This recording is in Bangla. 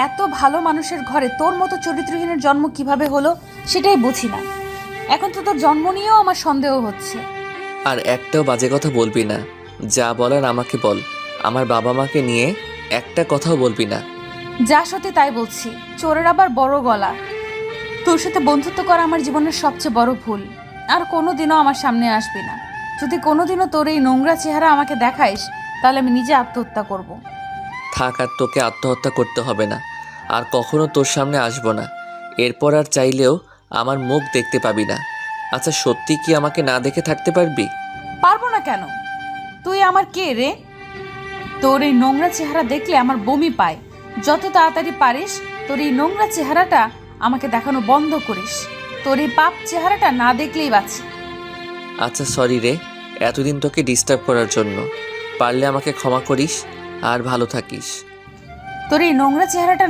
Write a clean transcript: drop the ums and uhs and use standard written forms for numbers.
এত ভালো মানুষের ঘরে তোর মতো চরিত্রহীনের জন্ম কিভাবে হলো সেটাই বুঝি না। এখন তো তোর জন্ম নিয়েও আমার সন্দেহ হচ্ছে। আর একটাও বাজে কথা বলবি না। যা বলার আমাকে বল। আমার বাবা মাকে নিয়ে একটা কথাও বলবি না। যা সত্যি তাই বলছি, চোরের আবার বড় গলা। তোর সাথে বন্ধুত্ব করা আমার জীবনের সবচেয়ে বড় ভুল। আর কোনোদিনও আমার সামনে আসবি না। যদি কোনোদিনও তোর এই নোংরা চেহারা আমাকে দেখাইস, তাহলে আমি নিজে আত্মহত্যা করব। থাক, আর তোকে আত্মহত্যা করতে হবে না। আর কখনো তোর সামনে আসবো না। এরপর আর চাইলেও আমার মুখ দেখতে পাবি না। আচ্ছা, সত্যি কি আমাকে না দেখে থাকতে পারবি? পারবো না কেন? তুই আমার কে রে? তোর এই নোংরা চেহারা দেখলে আমার বমি পায়। যত তাড়াতাড়ি পারিস তোর এই নোংরা চেহারাটা আমাকে দেখানো বন্ধ করিস। তোর এই পাপ চেহারাটা না দেখলেই বাঁচি। আচ্ছা, সরি রে, এতদিন তোকে ডিস্টার্ব করার জন্য। পারলে আমাকে ক্ষমা করিস আর ভালো থাকিস। তোর এই নোংরা চেহারাটা